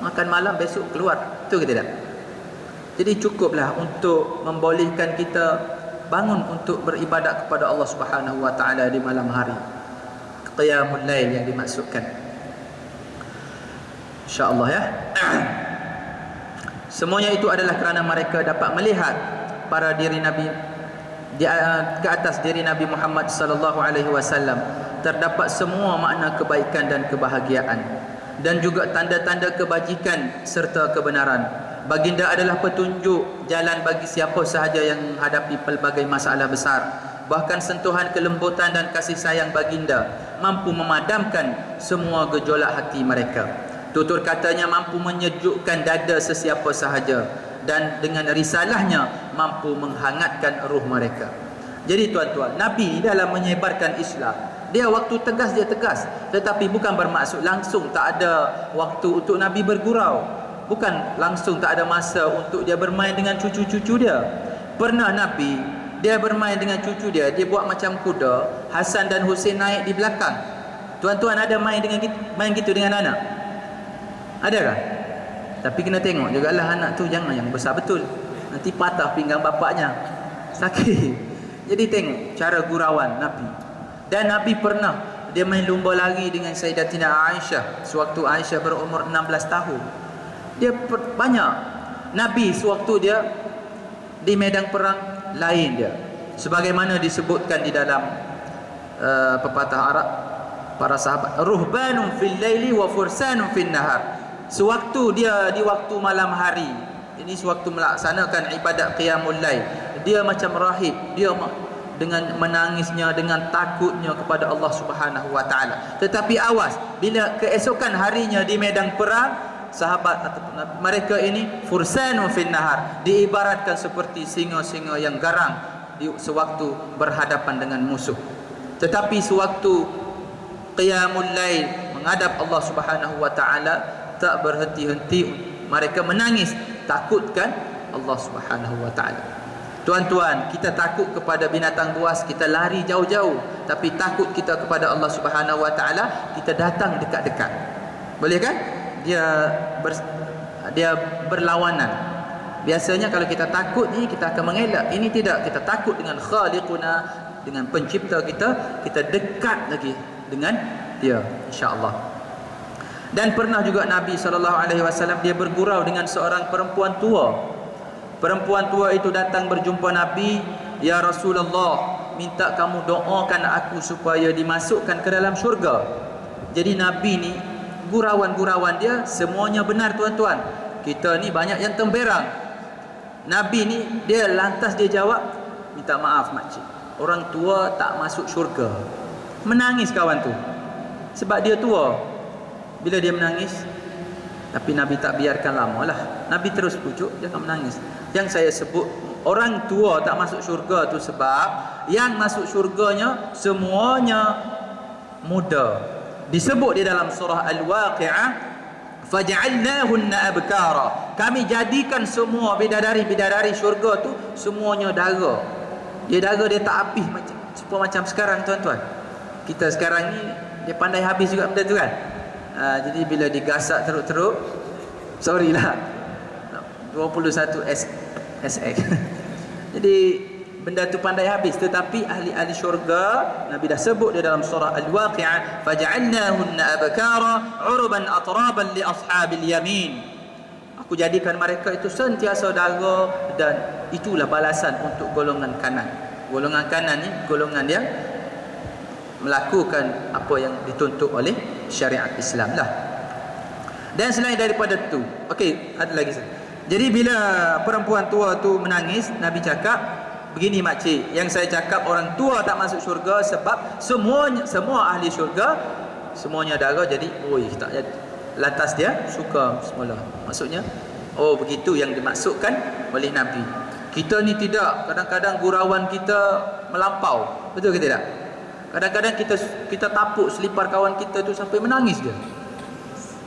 Makan malam besok keluar. Itu ke tidak? Jadi cukuplah untuk membolehkan kita bangun untuk beribadat kepada Allah Subhanahu wa taala di malam hari. Qiyamul lail yang dimaksudkan. Insya-Allah ya. Semuanya itu adalah kerana mereka dapat melihat para diri Nabi ke atas diri Nabi Muhammad sallallahu alaihi wasallam terdapat semua makna kebaikan dan kebahagiaan dan juga tanda-tanda kebajikan serta kebenaran. Baginda adalah petunjuk jalan bagi siapa sahaja yang menghadapi pelbagai masalah besar. Bahkan sentuhan kelembutan dan kasih sayang baginda mampu memadamkan semua gejolak hati mereka. Tutur katanya mampu menyejukkan dada sesiapa sahaja dan dengan risalahnya mampu menghangatkan ruh mereka. Jadi tuan-tuan, Nabi dalam menyebarkan Islam, dia waktu tegas dia tegas, tetapi bukan bermaksud langsung tak ada waktu untuk Nabi bergurau. Bukan langsung tak ada masa untuk dia bermain dengan cucu-cucu dia. Pernah Nabi dia bermain dengan cucu dia, dia buat macam kuda, Hasan dan Husain naik di belakang. Tuan-tuan ada main gitu dengan anak? Adakah? Tapi kena tengok jugalah anak tu jangan yang besar betul. Nanti patah pinggang bapaknya. Sakit. Jadi tengok cara gurauan Nabi. Dan Nabi pernah dia main lumba lari dengan Sayyidatina Aisyah sewaktu Aisyah berumur 16 tahun. Dia banyak. Nabi sewaktu dia di medan perang lain dia. Sebagaimana disebutkan di dalam pepatah Arab para sahabat, ruhbanun fil laili wa fursanun fin nahar. Sewaktu dia di waktu malam hari, ini sewaktu melaksanakan ibadat qiyamul lail, dia macam rahib, dia dengan menangisnya, dengan takutnya kepada Allah Subhanahu wa taala. Tetapi awas, bila keesokan harinya di medan perang, sahabat ataupun mereka ini fursanun fin nahar, diibaratkan seperti singa-singa yang garang sewaktu berhadapan dengan musuh. Tetapi sewaktu qiyamul lail menghadap Allah Subhanahu wa taala, tak berhenti-henti mereka menangis, takutkan Allah Subhanahu wa taala. Tuan-tuan, kita takut kepada binatang buas, kita lari jauh-jauh, tapi takut kita kepada Allah Subhanahu wa taala, kita datang dekat-dekat. Boleh kan? Dia berlawanan. Biasanya kalau kita takut ni kita akan mengelak. Ini tidak, kita takut dengan khaliquna, dengan pencipta kita, kita dekat lagi dengan dia insya-Allah. Dan pernah juga Nabi SAW dia bergurau dengan seorang perempuan tua. Perempuan tua itu datang berjumpa Nabi, "Ya Rasulullah, minta kamu doakan aku supaya dimasukkan ke dalam syurga." Jadi Nabi ni gurauan-gurauan dia semuanya benar tuan-tuan. Kita ni banyak yang temberang. Nabi ni dia lantas dia jawab, "Minta maaf makcik, orang tua tak masuk syurga." Menangis kawan tu. Sebab dia tua. Bila dia menangis, tapi Nabi tak biarkan lama lah. Nabi terus pujuk, jangan menangis. Yang saya sebut orang tua tak masuk syurga tu sebab yang masuk syurganya semuanya muda. Disebut di dalam surah Al-Waqi'ah, faj'alnahunna abkara. Kami jadikan semua bidadari-bidadari syurga tu semuanya dara. Dia dara, dia tak habis macam sekarang tuan-tuan. Kita sekarang ni dia pandai habis juga benda tu kan. Jadi bila digasak teruk-teruk, sorry lah, 21 SX. Jadi benda tu pandai habis. Tetapi ahli-ahli syurga, Nabi dah sebut di dalam surah Al-Waqi'ah, faj'alnahunna abkara 'urban atraban li ashabil yamin. Aku jadikan mereka itu sentiasa dara, dan itulah balasan untuk golongan kanan. Golongan kanan ni golongan yang melakukan apa yang dituntut oleh syariat Islam lah. Dan selain daripada tu, okey, ada lagi. Jadi bila perempuan tua tu menangis, Nabi cakap, begini makcik, yang saya cakap orang tua tak masuk syurga sebab semua ahli syurga semuanya dara, jadi tak jadi. Lantas dia suka semula. Maksudnya, oh begitu yang dimaksudkan oleh Nabi. Kita ni tidak, kadang-kadang gurauan kita melampau. Betul ke tidak? Kadang-kadang kita tapuk selipar kawan kita tu sampai menangis dia.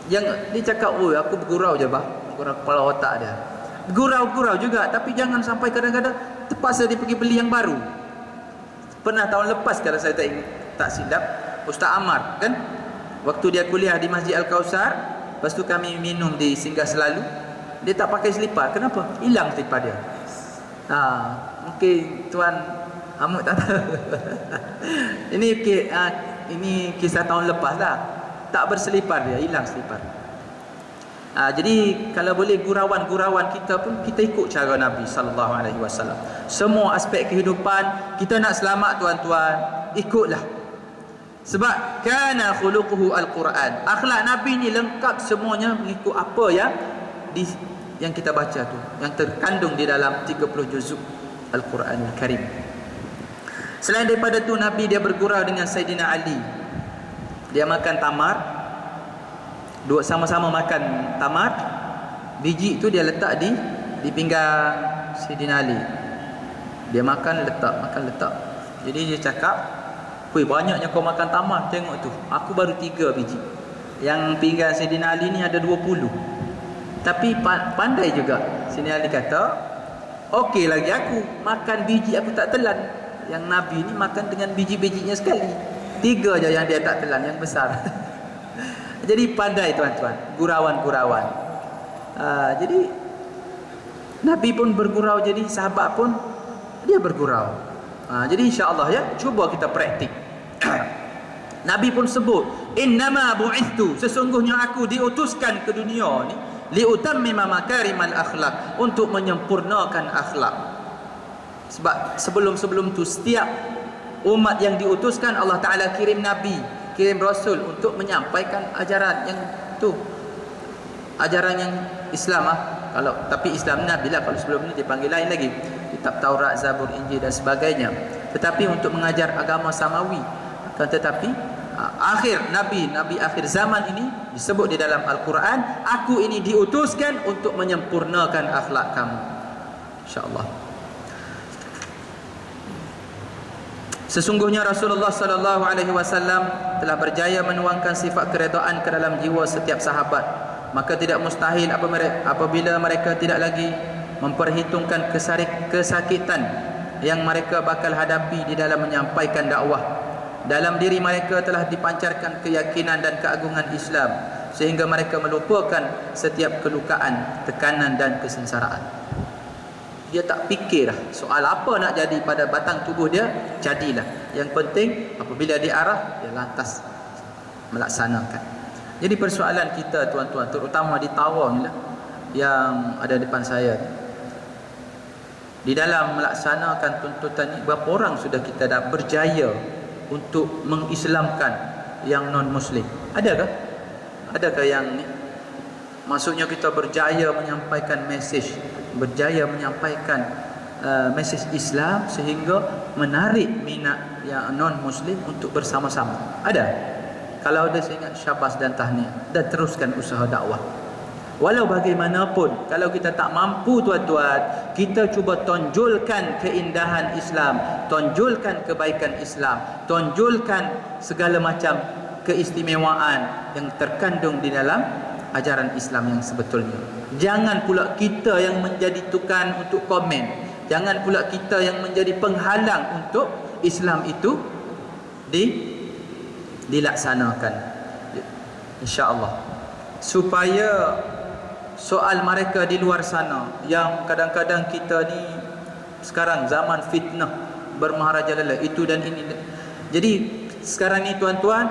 Yang dia cakap, "Oi, aku bergurau je bah." Gurau kepala otak dia. Gurau-gurau juga, tapi jangan sampai kadang-kadang terpaksa dia pergi beli yang baru. Pernah tahun lepas kalau saya tak silap, Ustaz Amar kan, waktu dia kuliah di Masjid Al-Kausar, lepas tu kami minum di Singgah Selalu, dia tak pakai selipar. Kenapa? Hilang selipar dia. Mungkin Tuan Amut tak tahu. Ini kisah tahun lepas lah. Tak berselipar dia, hilang selipar. Jadi kalau boleh gurauan kita pun kita ikut cara Nabi sallallahu alaihi wasallam. Semua aspek kehidupan kita nak selamat tuan-tuan, ikutlah. Sebab kana khuluquhu al-Quran. Akhlak Nabi ni lengkap semuanya mengikut apa yang kita baca tu, yang terkandung di dalam 30 juzuk Al-Quranul Karim. Selain daripada tu, Nabi dia bergurau dengan Sayyidina Ali. Dia makan tamar, dua sama-sama makan tamar. Biji tu dia letak di pinggang Sayyidina Ali. Dia makan letak. Jadi dia cakap, "Weh, banyaknya kau makan tamar, tengok tu. Aku baru 3 biji. Yang pinggang Sayyidina Ali ni ada 20." Tapi pandai juga Sayyidina Ali kata, "Okey lagi aku makan biji aku tak telan. Yang Nabi ni makan dengan biji-bijinya sekali. 3 je yang dia tak telan, yang besar." Jadi pandai tuan-tuan, gurauan-gurauan. Jadi Nabi pun bergurau, jadi sahabat pun dia bergurau. Jadi insya-Allah ya, cuba kita praktik. Nabi pun sebut, "Innama bu'ithtu," sesungguhnya aku diutuskan ke dunia ni liutammima makarimal akhlak, untuk menyempurnakan akhlak. Sebab sebelum-sebelum tu setiap umat yang diutuskan Allah Ta'ala kirim Nabi, kirim Rasul untuk menyampaikan ajaran yang tu, ajaran yang Islam tapi Islam Nabi lah. Kalau sebelum ni dipanggil lain lagi, kitab Taurat, Zabur, Injil dan sebagainya. Tetapi untuk mengajar agama samawi. Tetapi Nabi akhir zaman ini disebut di dalam Al-Quran, "Aku ini diutuskan untuk menyempurnakan akhlak kamu." InsyaAllah. Sesungguhnya Rasulullah sallallahu alaihi wasallam telah berjaya menuangkan sifat keredaan ke dalam jiwa setiap sahabat. Maka tidak mustahil apabila mereka tidak lagi memperhitungkan kesakitan yang mereka bakal hadapi di dalam menyampaikan dakwah. Dalam diri mereka telah dipancarkan keyakinan dan keagungan Islam, sehingga mereka melupakan setiap kelukaan, tekanan dan kesengsaraan. Dia tak fikir soal apa nak jadi pada batang tubuh dia, jadilah. Yang penting apabila diarah, dia lantas melaksanakan. Jadi persoalan kita tuan-tuan, terutama di Tawang lah yang ada depan saya, di dalam melaksanakan tuntutan ini, berapa orang sudah kita dah berjaya untuk mengislamkan yang non-Muslim? Adakah yang ni? Maksudnya kita berjaya menyampaikan mesej, berjaya menyampaikan mesej Islam sehingga menarik minat yang non-Muslim untuk bersama-sama. Ada? Kalau ada, saya ingat syabas dan tahniah, dan teruskan usaha dakwah. Walau bagaimanapun, kalau kita tak mampu tuan-tuan, kita cuba tonjolkan keindahan Islam, tonjolkan kebaikan Islam, tonjolkan segala macam keistimewaan yang terkandung di dalam ajaran Islam yang sebetulnya. Jangan pula kita yang menjadi tukang untuk komen. Jangan pula kita yang menjadi penghalang untuk Islam itu dilaksanakan. InsyaAllah. Supaya soal mereka di luar sana yang kadang-kadang kita ni sekarang zaman fitnah bermaharajalela itu dan ini. Jadi sekarang ni tuan-tuan,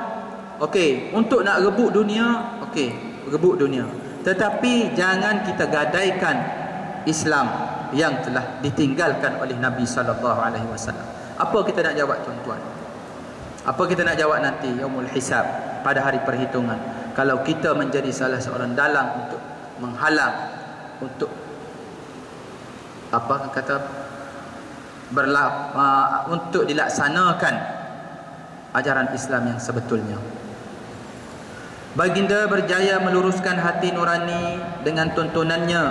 okey, untuk nak rebut dunia, okey, rebut dunia. Tetapi jangan kita gadaikan Islam yang telah ditinggalkan oleh Nabi SAW. Apa kita nak jawab tuan-tuan? Apa kita nak jawab nanti yaumul hisab, pada hari perhitungan, kalau kita menjadi salah seorang dalang untuk menghalang, untuk apa kata untuk dilaksanakan ajaran Islam yang sebetulnya. Baginda berjaya meluruskan hati nurani dengan tuntunannya,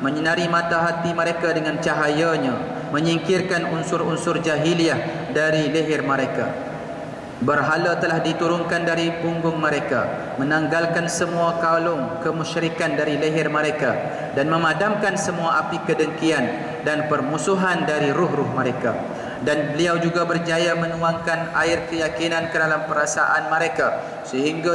menyinari mata hati mereka dengan cahayanya, menyingkirkan unsur-unsur jahiliyah dari leher mereka. Berhala telah diturunkan dari punggung mereka, menanggalkan semua kalung kemusyrikan dari leher mereka, dan memadamkan semua api kedengkian dan permusuhan dari ruh-ruh mereka. Dan beliau juga berjaya menuangkan air keyakinan ke dalam perasaan mereka, sehingga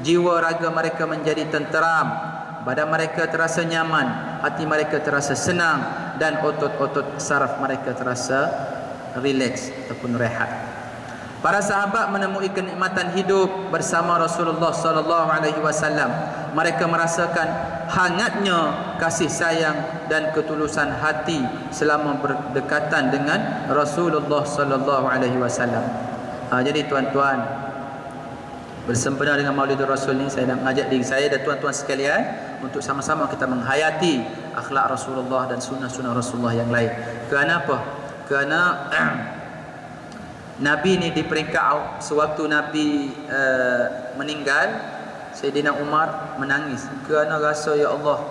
jiwa raga mereka menjadi tenteram, badan mereka terasa nyaman, hati mereka terasa senang, dan otot-otot saraf mereka terasa rileks ataupun rehat. Para sahabat menemui kenikmatan hidup bersama Rasulullah sallallahu alaihi wasallam. Mereka merasakan hangatnya kasih sayang dan ketulusan hati selama berdekatan dengan Rasulullah sallallahu alaihi wasallam. Jadi tuan-tuan, bersempena dengan Maulidur Rasul ni, saya nak mengajak diri saya dan tuan-tuan sekalian untuk sama-sama kita menghayati akhlak Rasulullah dan sunnah-sunnah Rasulullah yang lain. Kerana apa? Kerana Nabi ni di peringkat sewaktu Nabi meninggal, Sayyidina Umar menangis kerana rasa, ya Allah,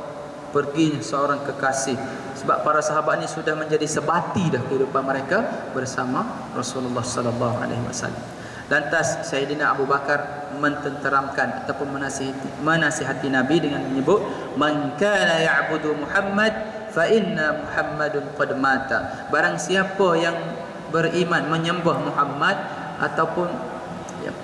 perginya seorang kekasih. Sebab para sahabat ni sudah menjadi sebati dah kehidupan mereka bersama Rasulullah sallallahu alaihi wasallam. Lantas Sayyidina Abu Bakar mententeramkan ataupun menasihati Nabi dengan menyebut, man kana ya'budu Muhammad fa inna Muhammadun qad mata. Barang siapa yang beriman menyembah Muhammad ataupun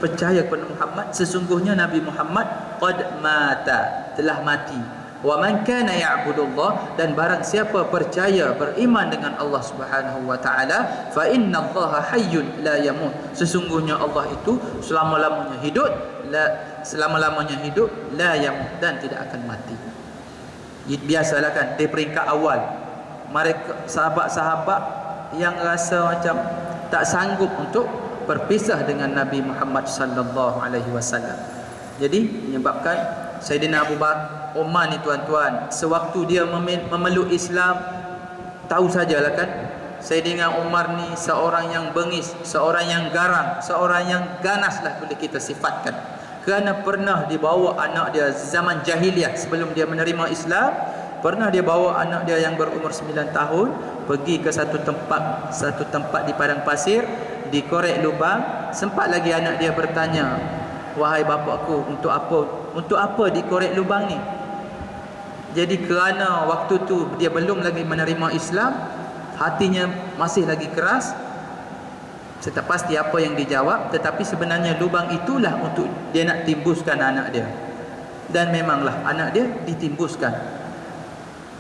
percaya kepada Muhammad, sesungguhnya Nabi Muhammad qad mata, telah mati. Wa man kana ya'budullah, dan barang siapa percaya beriman dengan Allah Subhanahu wa taala, fa innallaha hayyun la yamut, sesungguhnya Allah itu selama-lamanya hidup, la yamut, dan tidak akan mati. Biasalah kan di peringkat awal mereka sahabat-sahabat yang rasa macam tak sanggup untuk berpisah dengan Nabi Muhammad sallallahu alaihi wasallam. Jadi menyebabkan Sayyidina Abu Bakar Umar ni tuan-tuan, sewaktu dia memeluk Islam, tahu sajalah kan, Sayyidina Umar ni seorang yang bengis, seorang yang garang, seorang yang ganas lah boleh kita sifatkan. Kerana pernah dibawa anak dia zaman jahiliah sebelum dia menerima Islam, pernah dia bawa anak dia yang berumur 9 tahun pergi ke satu tempat di padang pasir, dikorek lubang. Sempat lagi anak dia bertanya, wahai bapakku, untuk apa dikorek lubang ni? Jadi kerana waktu tu dia belum lagi menerima Islam, hatinya masih lagi keras. Saya tak pasti apa yang dijawab, tetapi sebenarnya lubang itulah untuk dia nak timbuskan anak dia. Dan memanglah anak dia ditimbuskan.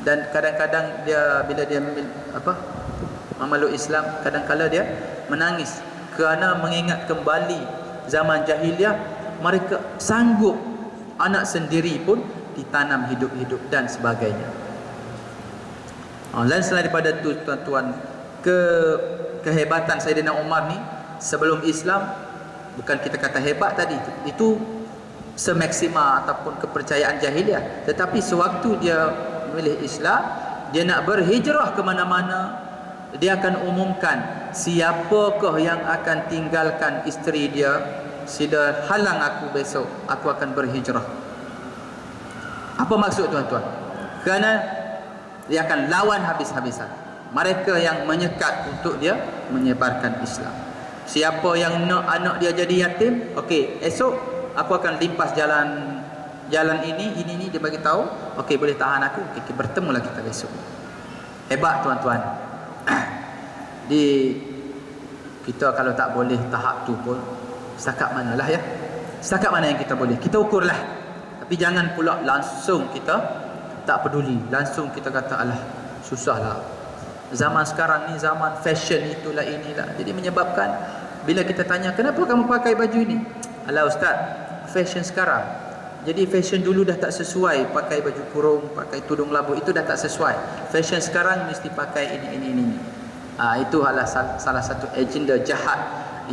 Dan kadang-kadang dia bila dia memeluk Islam, kadang-kala dia menangis kerana mengingat kembali zaman jahiliah, mereka sanggup anak sendiri pun ditanam hidup-hidup dan sebagainya. Dan selain daripada itu tuan-tuan, kehebatan Sayyidina Umar ni sebelum Islam, bukan kita kata hebat tadi, itu semaksima ataupun kepercayaan jahiliah. Tetapi sewaktu dia memilih Islam, dia nak berhijrah ke mana-mana, dia akan umumkan, siapakah yang akan tinggalkan isteri dia, sila halang aku besok, aku akan berhijrah. Apa maksud tuan-tuan? Kerana dia akan lawan habis-habisan mereka yang menyekat untuk dia menyebarkan Islam. Siapa yang nak anak dia jadi yatim, okey, esok aku akan limpas jalan ini dia bagi tahu, okey, boleh tahan aku, okey, bertemulah kita besok. Hebat tuan-tuan. Kita kalau tak boleh tahap tu pun, setakat manalah ya, setakat mana yang kita boleh, kita ukurlah. Tapi jangan pula langsung kita tak peduli, langsung kita kata alah susahlah, zaman sekarang ni zaman fashion itulah inilah. Jadi menyebabkan bila kita tanya, kenapa kamu pakai baju ini? Alah ustaz, fashion sekarang. Jadi fashion dulu dah tak sesuai, pakai baju kurung, pakai tudung labu, itu dah tak sesuai. Fashion sekarang mesti pakai ini. Itu adalah salah satu agenda jahat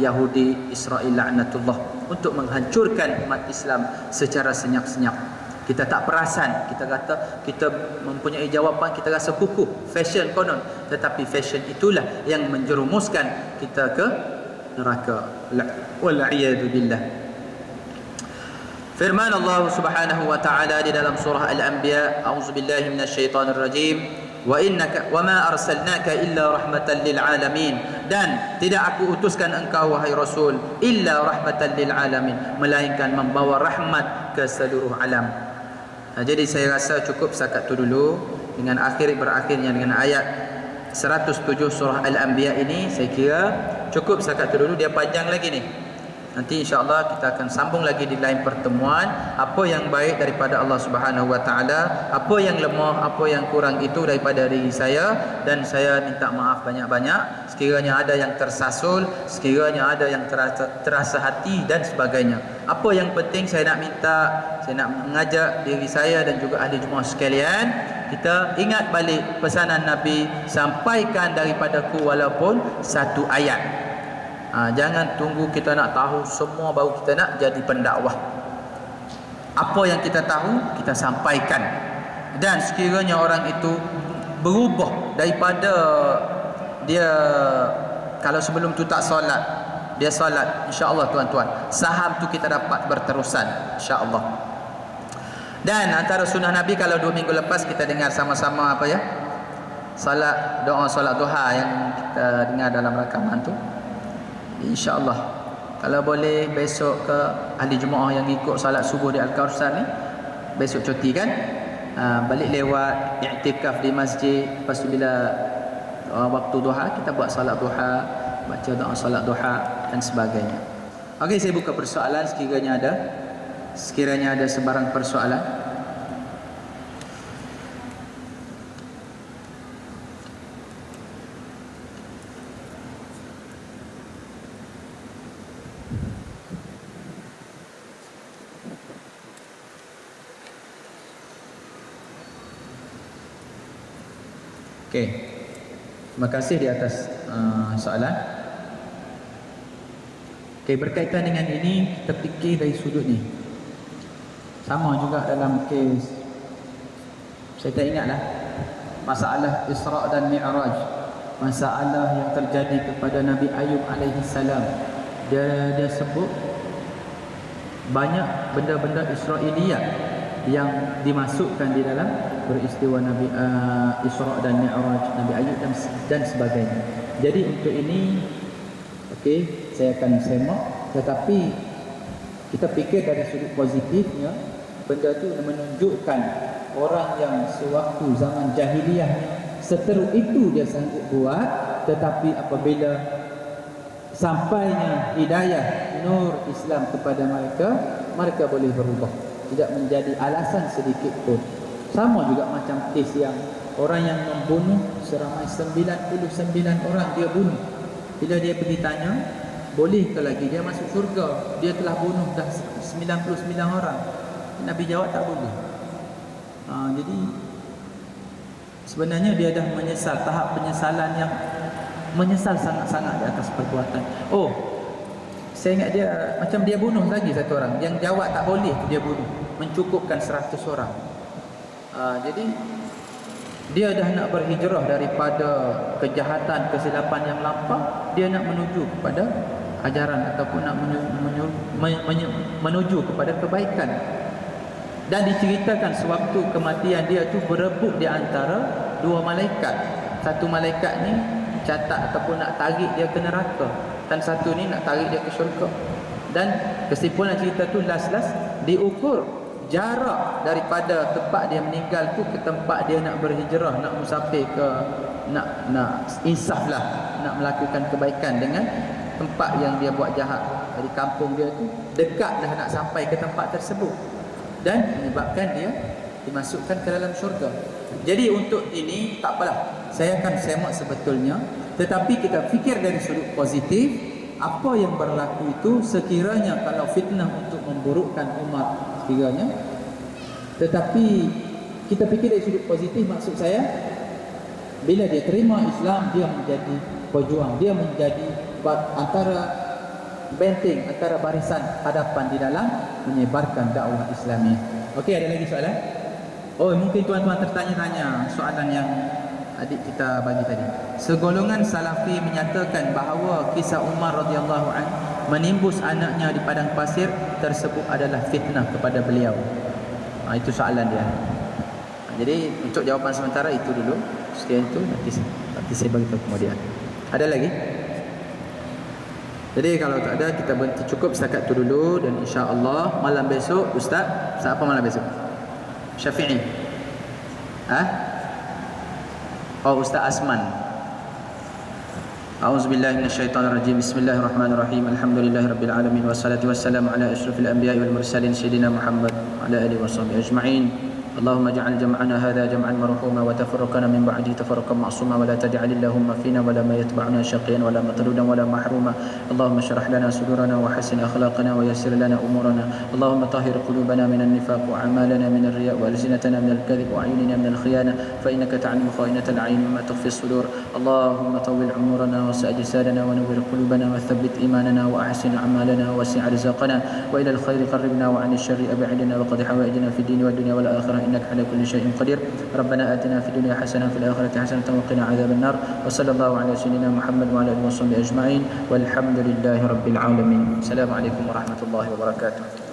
Yahudi Israel laknatullah untuk menghancurkan umat Islam secara senyap-senyap. Kita tak perasan, kita kata kita mempunyai jawapan, kita rasa kukuh, fashion konon, tetapi fashion itulah yang menjerumuskan kita ke neraka. Wal'iyadu billah. Firman Allah Subhanahu wa taala di dalam surah Al-Anbiya, a'udzubillahi minasyaitonir rajim, wa ma arsalnaka illa rahmatan lil alamin, dan tidak aku utuskan engkau wahai rasul illa rahmatan lil alamin, melainkan membawa rahmat ke seluruh alam. Jadi saya rasa cukup setakat itu dulu, dengan berakhirnya dengan ayat 107 surah Al-Anbiya ini. Saya kira cukup setakat itu dulu, dia panjang lagi ni. Nanti insya-Allah kita akan sambung lagi di lain pertemuan. Apa yang baik daripada Allah Subhanahu wa taala, apa yang lemah, apa yang kurang itu daripada diri saya, dan saya minta maaf banyak-banyak sekiranya ada yang tersasul, sekiranya ada yang terasa hati dan sebagainya. Apa yang penting saya nak mengajak diri saya dan juga ahli Jumaah sekalian, kita ingat balik pesanan Nabi, sampaikan daripadaku walaupun satu ayat. Jangan tunggu kita nak tahu semua baru kita nak jadi pendakwah. Apa yang kita tahu kita sampaikan. Dan sekiranya orang itu berubah daripada dia, kalau sebelum tu tak solat, dia solat, insya-Allah tuan-tuan, saham tu kita dapat berterusan, insya-Allah. Dan antara sunnah Nabi, kalau 2 minggu lepas kita dengar sama-sama apa ya, doa solat duha yang kita dengar dalam rakaman tu, insya-Allah kalau boleh besok ke ahli Jumaah yang ikut salat subuh di Al-Kautsar ni, besok cuti kan, balik lewat iktikaf di masjid. Lepas tu bila waktu duha kita buat salat duha, baca doa salat duha dan sebagainya. Okey, saya buka persoalan sekiranya ada sebarang persoalan. Okey, terima kasih di atas soalan. Okey, berkaitan dengan ini, kita fikir dari sudut ni. Sama juga dalam kes, saya tak ingatlah, masalah Isra' dan Mi'raj, masalah yang terjadi kepada Nabi Ayub alaihi salam. Dia sebut banyak benda-benda Israiliyat yang dimasukkan di dalam peristiwa Nabi Isra' dan Mi'raj, Nabi Ayub dan sebagainya. Jadi untuk ini, okey, saya akan semak, tetapi kita fikir dari sudut positifnya, benda tu menunjukkan orang yang sewaktu zaman jahiliahnya seteruk itu dia sanggup buat, tetapi apabila sampainya hidayah nur Islam kepada mereka, mereka boleh berubah, tidak menjadi alasan sedikit pun. Sama juga macam kes yang orang yang membunuh seramai 99 orang dia bunuh. Bila dia pergi tanya, boleh ke lagi dia masuk syurga? Dia telah bunuh dah 99 orang. Nabi jawab tak boleh. Jadi sebenarnya dia dah menyesal, tahap penyesalan yang menyesal sangat-sangat di atas perbuatan. Oh, saya ingat dia macam dia bunuh lagi satu orang. Yang jawab tak boleh tu dia bunuh, mencukupkan 100 orang. Jadi dia dah nak berhijrah daripada kejahatan, kesilapan yang lampau, dia nak menuju kepada ajaran ataupun nak menuju kepada kebaikan. Dan diceritakan sewaktu kematian dia tu berebut di antara 2 malaikat. Satu malaikat ni catat ataupun nak tarik dia ke neraka, dan satu ni nak tarik dia ke syurga. Dan kesimpulan cerita tu last diukur jarak daripada tempat dia meninggal tu ke tempat dia nak berhijrah, nak musafir ke, nak insaf lah, nak melakukan kebaikan dengan tempat yang dia buat jahat. Dari kampung dia tu dekat dah nak sampai ke tempat tersebut, dan menyebabkan dia dimasukkan ke dalam syurga. Jadi untuk ini tak apalah, saya akan semak sebetulnya, tetapi kita fikir dari sudut positif. Apa yang berlaku itu sekiranya kalau fitnah untuk memburukkan umat kiranya. Tetapi kita fikir dari sudut positif, maksud saya bila dia terima Islam, dia menjadi pejuang, dia menjadi antara benteng, antara barisan hadapan di dalam menyebarkan dakwah Islami. Okey, ada lagi soalan? Oh, mungkin tuan-tuan tertanya-tanya soalan yang adik kita bagi tadi. Segolongan Salafi menyatakan bahawa kisah Umar radhiyallahu anhu menimbus anaknya di padang pasir tersebut adalah fitnah kepada beliau. Itu soalan dia. Jadi untuk jawapan sementara itu dulu. Sekian itu, nanti saya bagi tahu kemudian. Ada lagi? Jadi kalau tak ada, kita berhenti cukup setakat itu dulu. Dan insya-Allah malam besok Ustaz apa malam besok? Syafi'i. Oh, Ustaz Asman. A'udzubillahi minasyaitonirrajim. Bismillahirrahmanirrahim. Alhamdulillahirabbil alamin wassalatu wassalamu ala asyrafil anbiya'i wal mursalin sayyidina Muhammad wa ala alihi washabbihi ajma'in. اللهم اجعل جمعنا هذا جمعا مرحوما وتفرقنا من بعده تفرقا معصوما ولا تجعل اللهم فينا ولا ما يتبعنا شقيا ولا مطرودا ولا محروما. اللهم اشرح لنا صدورنا وحسن اخلاقنا ويسر لنا امورنا. اللهم طهر قلوبنا من النفاق واعمالنا من الرياء والسنتنا من الكذب واعيننا من الخيانه فانك تعلم خائنه العين وما تخفي الصدور. اللهم طول عمرنا وسع جسادنا ونور قلوبنا وثبت ايماننا واحسن اعمالنا ووسع رزقنا والى الخير قربنا وعن الشر ابعدنا وقد حوائجنا في الدين والدنيا والاخره إنك على كل شيء قدير. ربنا آتنا في الدنيا حسنة وفي الآخرة حسنة وقنا عذاب النار. وصلى الله على سيدنا محمد وعلى آله وصحبه أجمعين والحمد لله رب العالمين. السلام عليكم ورحمة الله وبركاته.